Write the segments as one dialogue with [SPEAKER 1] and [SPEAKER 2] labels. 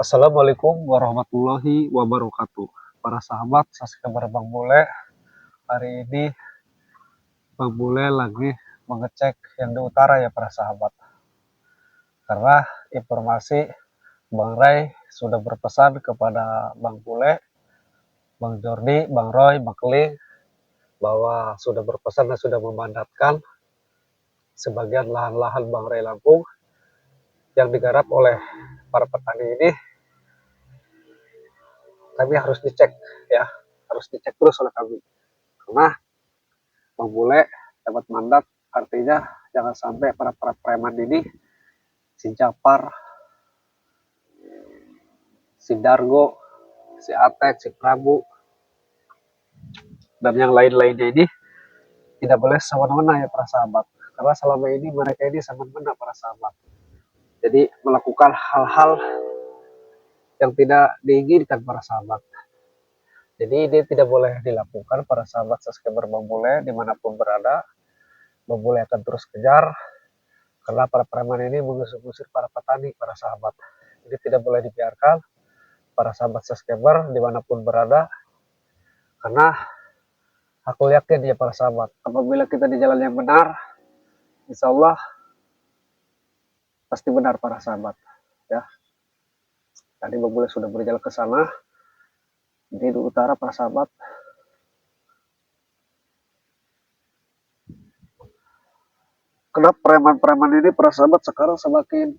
[SPEAKER 1] Assalamualaikum warahmatullahi wabarakatuh. Para sahabat, subscriber Bang Bule. Hari ini Bang Bule lagi mengecek yang di utara ya para sahabat. Karena informasi Bang Ray sudah berpesan kepada Bang Bule, Bang Jordi, Bang Roy, Bang Keling bahwa sudah berpesan dan sudah memandatkan sebagian lahan-lahan Bang Ray Lampung yang digarap oleh para petani ini. Kami harus dicek ya, harus dicek terus oleh kami. Karena Bang Bule dapat mandat, artinya jangan sampai para preman ini, si Japar, si Dargo, si Atek, si Prabu, dan yang lain-lainnya ini tidak boleh semena-mena ya para sahabat. Karena selama ini mereka ini semena-mena para sahabat. Jadi melakukan hal-hal yang tidak diinginkan para sahabat. Jadi ini tidak boleh dilakukan para sahabat subscriber Bang Bule dimanapun berada. Bang Bule akan terus kejar karena para preman ini mengusir-usir para petani para sahabat. Jadi tidak boleh dibiarkan para sahabat subscriber dimanapun berada, karena aku yakin ya para sahabat, apabila kita di jalan yang benar, insya Allah pasti benar para sahabat ya. Tadi Bang Bule sudah berjalan ke sana di utara para sahabat. Kenapa preman-preman ini para sahabat sekarang semakin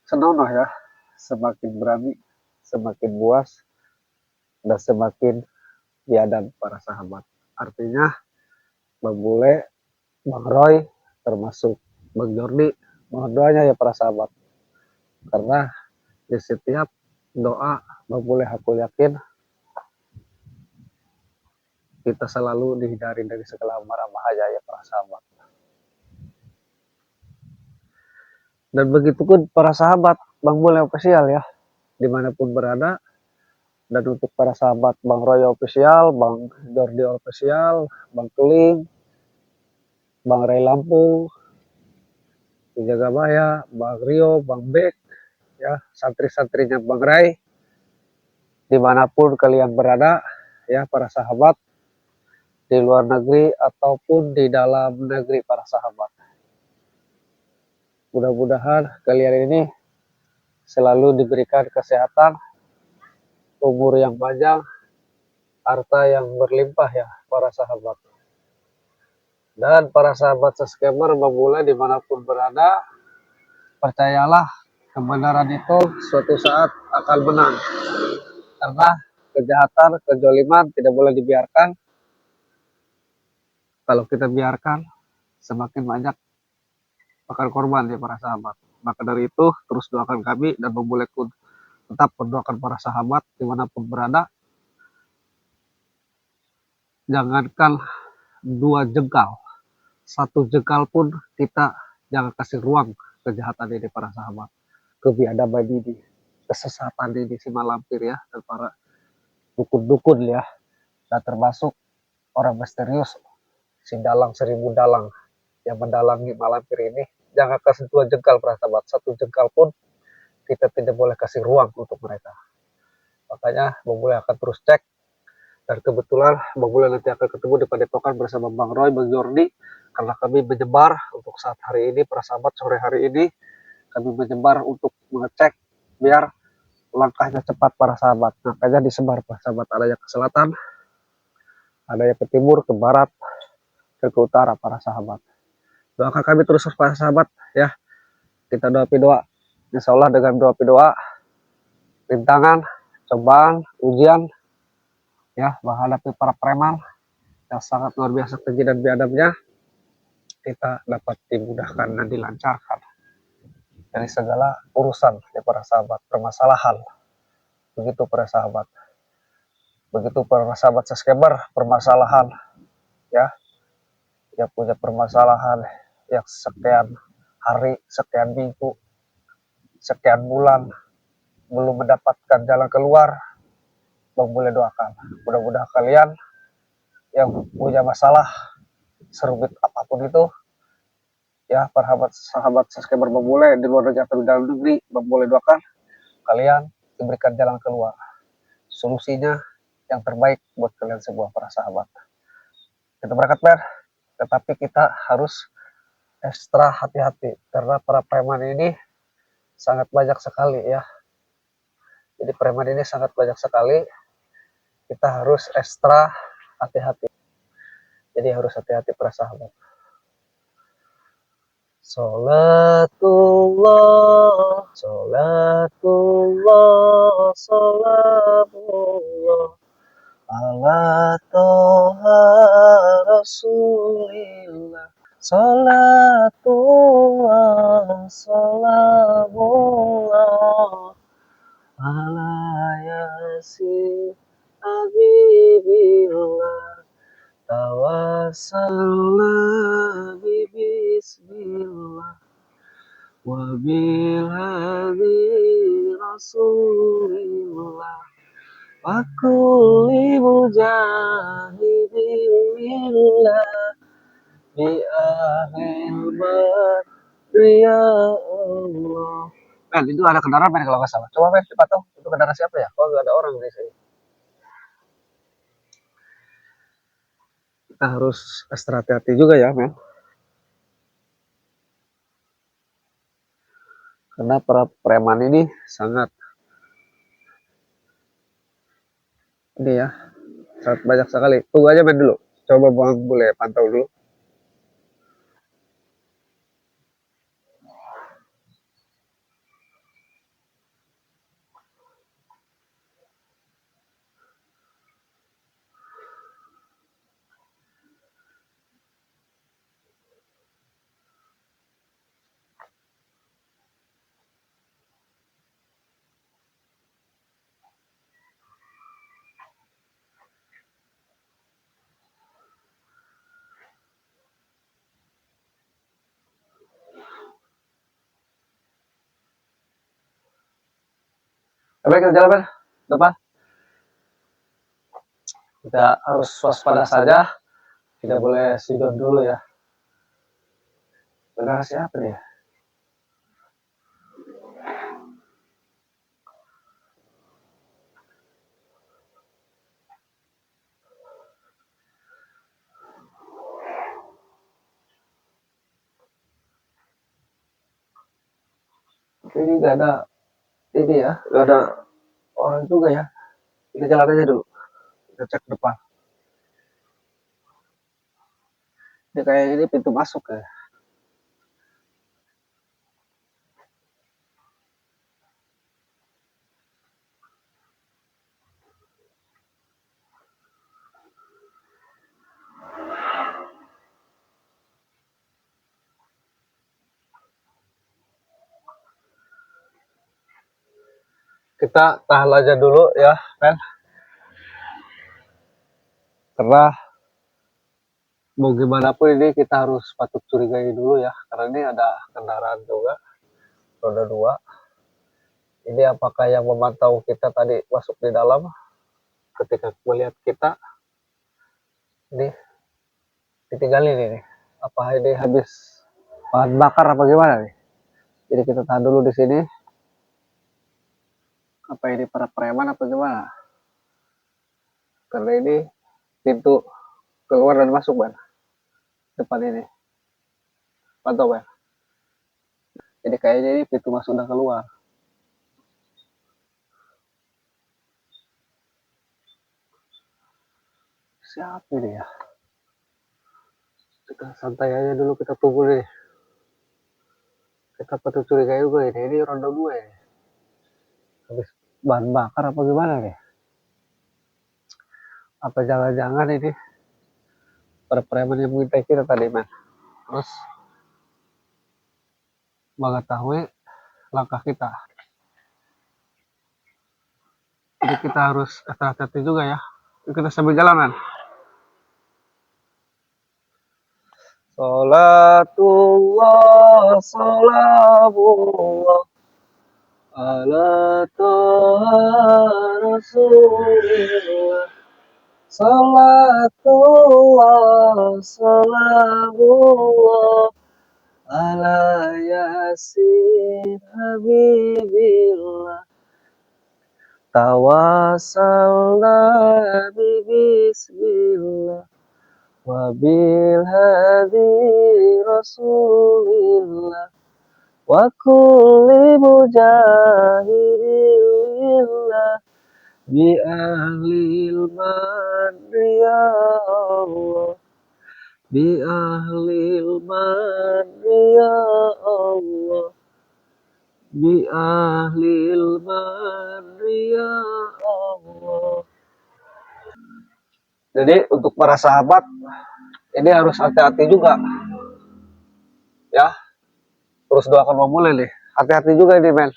[SPEAKER 1] senonoh ya, semakin berani, semakin buas, dan semakin biadab para sahabat. Artinya Bang Bule, Bang Roy, termasuk Bang Jordi, mohon doanya ya para sahabat. Karena di setiap doa Bang Bule aku yakin kita selalu dihindari dari segala mara bahaya ya para sahabat. Dan begitu pun para sahabat Bang Bule official ya, dimanapun berada. Dan untuk para sahabat Bang Roy official, Bang Jordi official, Bang Keling, Bang Ray Lampung, Jagabaya, Bang Rio, Bang Bek, ya santri-santrinya Bang Ray, dimanapun kalian berada ya para sahabat, di luar negeri ataupun di dalam negeri para sahabat. Mudah-mudahan kalian ini selalu diberikan kesehatan, umur yang panjang, harta yang berlimpah ya para sahabat. Dan para sahabat subscriber memulai dimanapun berada, percayalah kebenaran itu suatu saat akan menang. Karena kejahatan, kezaliman tidak boleh dibiarkan. Kalau kita biarkan, semakin banyak akan korban ya para sahabat. Maka dari itu terus doakan kami dan Bang Bule tetap mendoakan para sahabat dimanapun berada. Jangankan 2 jengkal, 1 jengkal pun kita jangan kasih ruang kejahatan ini para sahabat, kebiadaban ini, kesesatan ini si malampir ya, dan para dukun-dukun ya, dan termasuk orang misterius si dalang 1000 dalang yang mendalangi malampir ini. Jangan kasih 2 jengkal para sahabat, 1 jengkal pun kita tidak boleh kasih ruang untuk mereka. Makanya Bang Bule akan terus cek, dan kebetulan Bang Bule nanti akan ketemu di Padepokan bersama Bang Roy, Bang Jordi, karena kami menyebar untuk saat hari ini para sahabat. Sore hari ini kami menyebar untuk mengecek biar langkahnya cepat para sahabat. Makanya disebar para sahabat, ada yang ke selatan, ada yang ke timur, ke barat, dan ke utara para sahabat. Doakan kami terus para sahabat ya. Kita doa, insya Allah dengan doa, rintangan, cobaan, ujian ya, menghadapi para preman yang sangat luar biasa keji dan biadabnya, kita dapat dimudahkan dan dilancarkan dari segala urusan ya para sahabat, permasalahan. Begitu para sahabat, begitu para sahabat subscriber, permasalahan ya, yang punya permasalahan yang sekian hari, sekian minggu, sekian bulan belum mendapatkan jalan keluar, Bang Bule doakan mudah-mudahan kalian yang punya masalah serumit apapun itu ya, para sahabat subscriber Bang Bule di luar negeri atau di dalam negeri, Bang Bule doakan kalian diberikan jalan keluar, solusinya yang terbaik buat kalian semua para sahabat. Kita berangkat Ber, tetapi kita harus ekstra hati-hati karena para preman ini sangat banyak sekali ya. Jadi preman ini sangat banyak sekali, kita harus ekstra hati-hati. Jadi harus hati-hati para sahabat. Salatullah, salatullah, salamullah ala toha rasulillah. Salatullah, salamullah ala yasin habibillah. Tawassalna bismillah wa bil hadi rasulillah wa kulli mujahidin lillah bi ahlil badri ya Allah. Men, itu ada kendaraan men kalau nggak salah. Coba men, cepat dong. Itu kendaraan siapa ya? Kok nggak ada orang di sini? Kita harus ekstra hati-hati juga ya men. Karena para preman ini sangat ini ya, sangat banyak sekali. Tunggu aja men dulu. Coba bang boleh pantau dulu. Oke, kita jalan men. Depan. Kita harus waspada saja. Tidak boleh sudut dulu ya. Benar siapa dia? Ini nggak ada ini ya, nggak ada orang juga ya. Kita jalan aja dulu. Kita cek depan. Ini kayak ini pintu masuk ya. Kita tahan aja dulu ya, men. Karena mau gimana pun ini kita harus patut curigai dulu ya. Karena ini ada kendaraan juga, roda 2. Ini apakah yang memantau kita tadi masuk di dalam? Ketika melihat kita, ini ditinggalin ini. Apa ini habis bahan bakar apa gimana nih? Jadi kita tahan dulu di sini. Apa ini para preman apa gimana? Karena ini pintu keluar dan masuk ban depan ini. Pantau ban. Jadi kayaknya ini pintu masuk dan keluar. Siapa ini ya? Kita santai aja dulu, kita tunggu nih. Kita patut curiga juga ini. Ini ronda 2 ya. Habis bahan bakar apa gimana nih? Apa jangan-jangan ini para preman yang mengintai kita tadi man. Terus mengetahui langkah kita. Jadi kita harus hati-hati juga ya. Kita sambil jalan man. Salatullah, salamullah ala toha rasulillah. Salatullah, salamullah ala yasin habibillah. Tawassalna bismillah wa bil hadi rasulillah wa kulli mujahidillah bi ahlil madri ya Allah bi ahlil madri ya Allah bi ahlil madri ya Allah. Jadi untuk para sahabat ini harus hati-hati juga ya. Terus doakan memulai nih. Hati-hati juga ini men.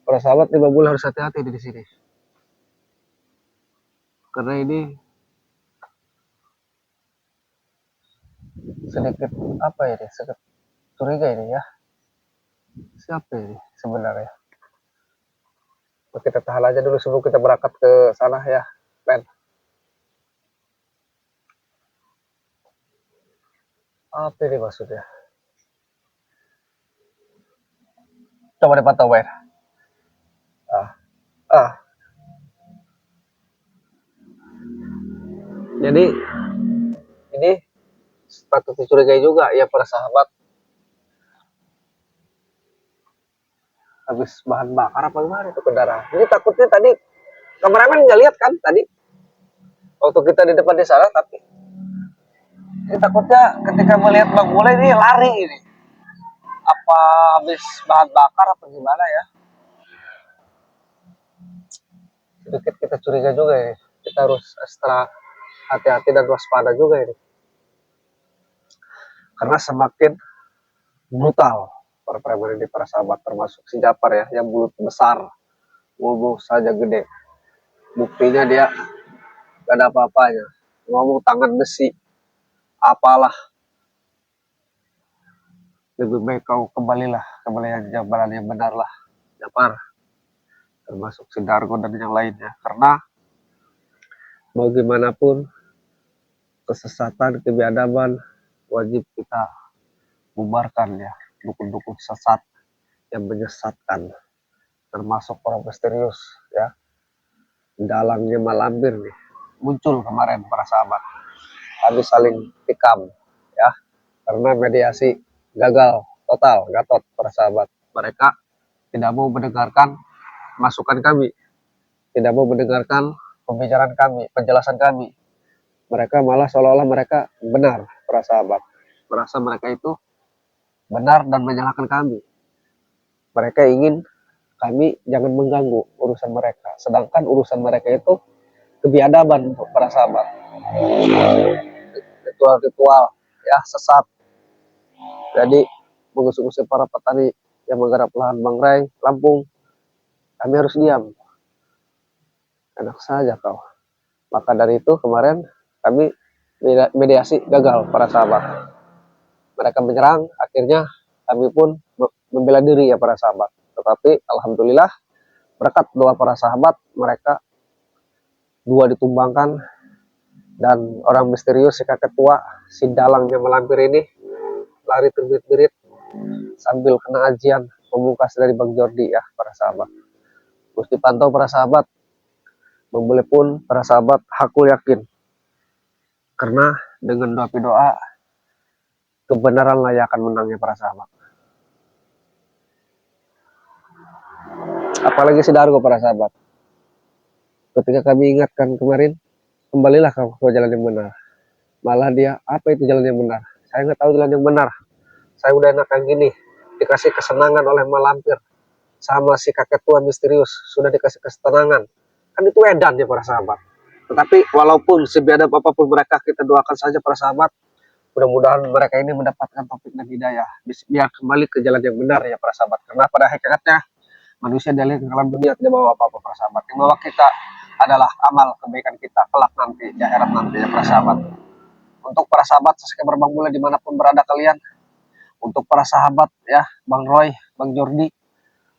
[SPEAKER 1] Para sahabat nih memulai harus hati-hati di sini. Karena ini sedikit apa ya, sedikit curiga ini ya. Siapa ini sebenarnya? Kita tahan aja dulu sebelum kita berangkat ke sana ya, men. Apa ini maksudnya? Coba dipantau, men. Ah. Jadi ini patut dicurigai juga ya para sahabat. Habis bahan bakar apa gimana itu kendaraan. Jadi takutnya tadi kameramen nggak lihat kan tadi waktu kita di depan di sana, tapi ini takutnya ketika melihat Bang Mulai ini lari ini. Apa habis bahan bakar apa gimana ya? Sedikit kita curiga juga ini. Kita harus ekstra hati-hati dan waspada juga ini. Karena semakin brutal para preman ini, para sahabat, termasuk si Japar ya, yang mulut besar, ngomong saja gede. Buktinya dia gak ada apa-apanya, ngomong tangan besi, apalah. Lebih baik kau kembali yang jabalan yang benar lah, Japar. Termasuk si Dargo dan yang lainnya. Karena bagaimanapun kesesatan, kebiadaban wajib kita bubarkan ya. Dukun-dukun sesat yang menyesatkan, termasuk orang misterius ya, dalangnya malampir nih muncul kemarin para sahabat. Kami saling tikam ya, karena mediasi gagal total, gatot para sahabat. Mereka tidak mau mendengarkan masukan kami, tidak mau mendengarkan pembicaraan kami, penjelasan kami. Mereka malah seolah-olah mereka benar para sahabat, merasa mereka itu benar dan menyalahkan kami. Mereka ingin kami jangan mengganggu urusan mereka, sedangkan urusan mereka itu kebiadaban untuk para sahabat, ritual-ritual ya sesat. Jadi mengusung-usung para petani yang menggarap lahan Bangrai Lampung, kami harus diam. Enak saja kau. Maka dari itu kemarin kami mediasi gagal para sahabat. Mereka menyerang, akhirnya kami pun membela diri ya para sahabat. Tetapi alhamdulillah berkat doa para sahabat, mereka dua ditumbangkan, dan orang misterius si kakek tua, si dalangnya malampir ini lari terbirit-birit sambil kena ajian pemungkas dari Bang Jordi ya para sahabat. Terus dipantau para sahabat, memboleh pun para sahabat hakul yakin, karena dengan doa kebenaran lah yang akan menangnya para sahabat. Apalagi si Dargo para sahabat, ketika kami ingatkan kemarin, kembalilah kau ke jalan yang benar. Malah dia, apa itu jalan yang benar? Saya nggak tahu jalan yang benar. Saya udah enak yang gini, dikasih kesenangan oleh malampir sama si kakek tua misterius, sudah dikasih kesenangan. Kan itu edan ya para sahabat. Tetapi walaupun sebiadab apapun mereka, kita doakan saja para sahabat, mudah-mudahan mereka ini mendapatkan taufik dan hidayah, biar kembali ke jalan yang benar ya para sahabat. Karena pada hakikatnya manusia dari alam dunia tidak bawa apa-apa para sahabat. Yang bawa kita adalah amal kebaikan kita kelak nanti di akhirat nanti ya para sahabat. Untuk para sahabat subscriber Bang Mulai dimanapun berada kalian, untuk para sahabat ya Bang Roy, Bang Jordi,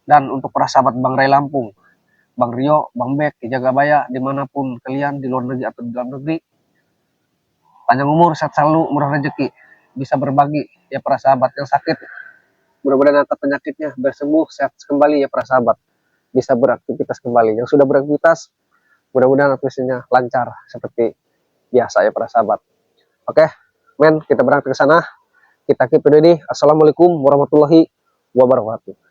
[SPEAKER 1] dan untuk para sahabat Bang Ray Lampung, Bang Rio, Bang Bek, di Jagabaya, dimanapun kalian di luar negeri atau di dalam negeri, panjang umur, sehat selalu, murah rezeki, bisa berbagi ya para sahabat. Yang sakit mudah-mudahan angkat penyakitnya, bersembuh, sehat kembali ya para sahabat. bisa beraktivitas kembali. Yang sudah beraktivitas, mudah-mudahan aktivitasnya lancar seperti biasa ya para sahabat. Oke, men, kita berangkat ke sana. Kita keep video ini. Assalamualaikum warahmatullahi wabarakatuh.